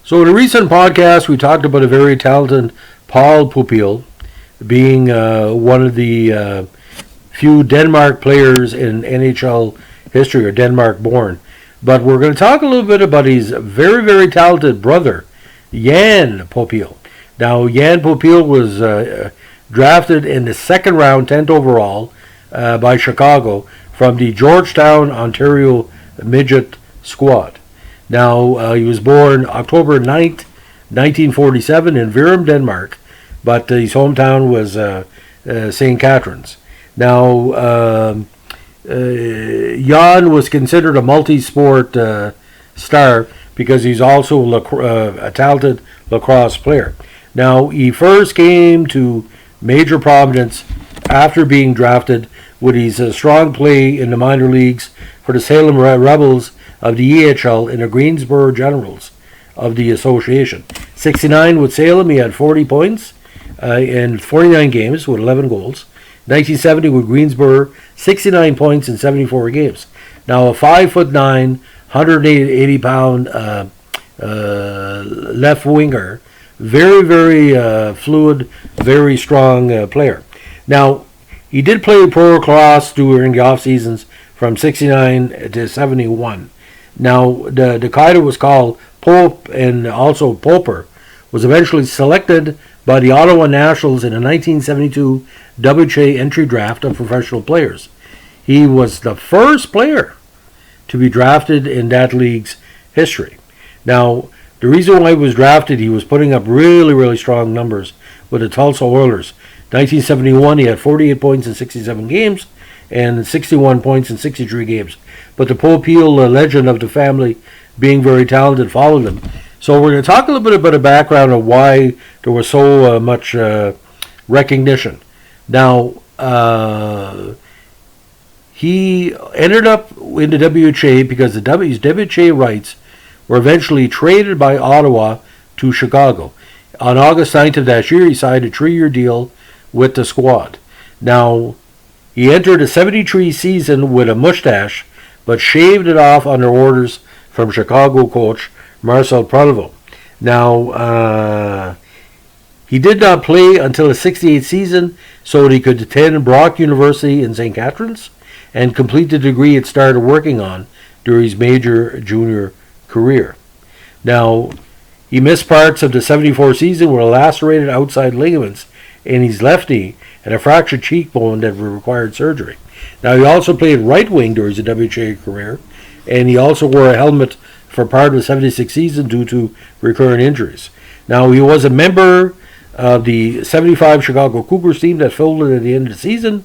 So in a recent podcast, we talked about a very talented Poul Popiel being one of the few Denmark players in NHL history, or Denmark born. But we're going to talk a little bit about his very, very talented brother, Jan Popiel. Now, Jan Popiel was drafted in the second round, 10th overall, by Chicago from the Georgetown, Ontario midget squad. Now, he was born October 9th, 1947 in Virum, Denmark, but his hometown was St. Catharines. Now, Jan was considered a multi-sport star because he's also a talented lacrosse player. Now, he first came to major prominence after being drafted with his strong play in the minor leagues for the Salem Rebels of the EHL in the Greensboro Generals of the association. 69 with Salem, he had 40 points in 49 games with 11 goals. 1970 with Greensboro, 69 points in 74 games. Now a 5'9", 180-pound left winger, very, very fluid, very strong player. Now, he did play pro lacrosse during the off seasons from 69 to 71. Now, the guy that was called Pope and also Popper was eventually selected by the Ottawa Nationals in the 1972 WHA entry draft of professional players. He was the first player to be drafted in that league's history. Now, the reason why he was drafted, he was putting up really, really strong numbers with the Tulsa Oilers. 1971, he had 48 points in 67 games and 61 points in 63 games. But the Popiel legend of the family, being very talented, followed him. So we're going to talk a little bit about the background of why there was so much recognition. Now, he ended up in the WHA because his WHA rights were eventually traded by Ottawa to Chicago. On August 9th of that year, he signed a 3-year deal with the squad. Now, he entered the 73 season with a mustache, but shaved it off under orders from Chicago coach Marcel Prelevaux. Now, he did not play until the 68th season, so that he could attend Brock University in St. Catharines and complete the degree it started working on during his major junior career. Now, he missed parts of the 74 season with lacerated outside ligaments in his left knee and a fractured cheekbone that required surgery. Now, he also played right wing during his WHA career, and he also wore a helmet for part of the 76 season due to recurrent injuries. Now, he was a member of the 75 Chicago Cougars team that folded at the end of the season.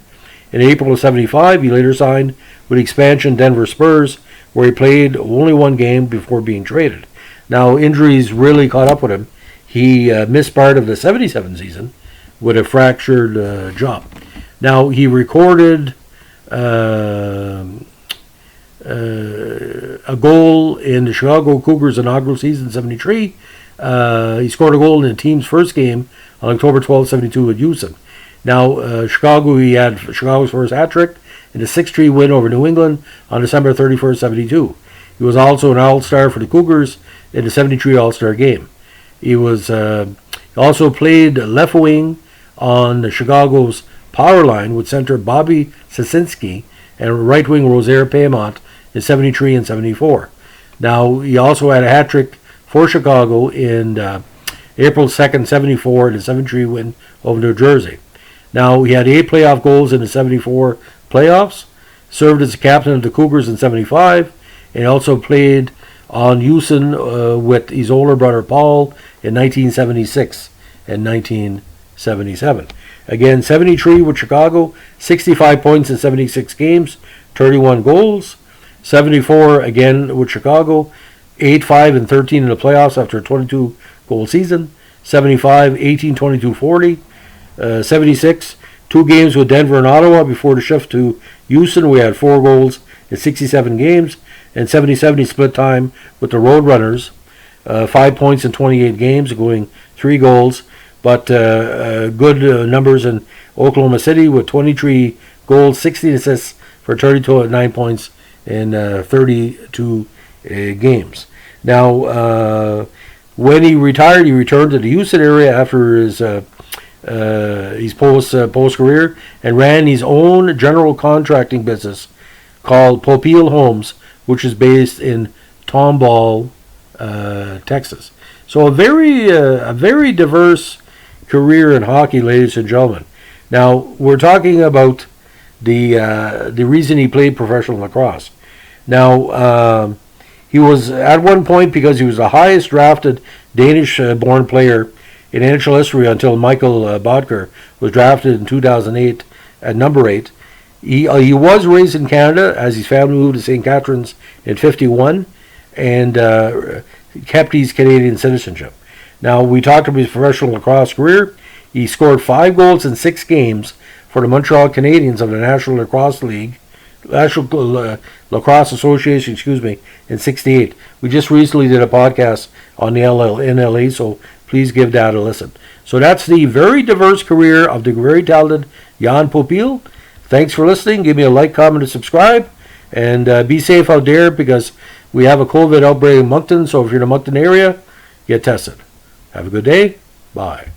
In April of 75, he later signed with expansion Denver Spurs, where he played only one game before being traded. Now, injuries really caught up with him. He missed part of the 77 season with a fractured jaw. Now, he recorded a goal in the Chicago Cougars' inaugural season, 73. He scored a goal in the team's first game on October 12, 72 at Houston. Now, Chicago, he had Chicago's first hat trick in the 6-3 win over New England on December 31st, 72. He was also an All-Star for the Cougars in the 73 All-Star game. He was also played left wing on Chicago's power line with center Bobby Sasinski and right wing Rosaire Paymont in 73 and 74. Now, he also had a hat trick for Chicago in April 2nd, 74, in the 73 win over New Jersey. Now, he had 8 playoff goals in the 74 playoffs, served as the captain of the Cougars in 75, and also played on Houston with his older brother Paul in 1976 and 1977. Again, 73 with Chicago, 65 points in 76 games, 31 goals. 74 again with Chicago, 8-5 and 13 in the playoffs after a 22-goal season. 75, 18, 22, 40. 76, 2 games with Denver and Ottawa before the shift to Houston. We had 4 goals in 67 games. And 77, he split time with the Roadrunners. 5 points in 28 games, going 3 goals. But good numbers in Oklahoma City with 23 goals, 16 assists for 9 points in 32 games. Now, When he retired, he returned to the Houston area after his post career and ran his own general contracting business called Popiel Homes, which is based in Tomball, Texas. So a very diverse career in hockey, ladies and gentlemen. Now we're talking about the reason he played professional lacrosse. Now he was at one point, because he was the highest drafted Danish-born player in NHL history until Michael Bodker was drafted in 2008 at number 8. He was raised in Canada, as his family moved to St. Catharines in 51, and kept his Canadian citizenship. Now, we talked about his professional lacrosse career. He scored 5 goals in 6 games for the Montreal Canadiens of the National Lacrosse Association, in '68. We just recently did a podcast on the NLA, so please give that a listen. So that's the very diverse career of the very talented Jan Popiel. Thanks for listening. Give me a like, comment, and subscribe. And be safe out there, because we have a COVID outbreak in Moncton. So if you're in the Moncton area, get tested. Have a good day. Bye.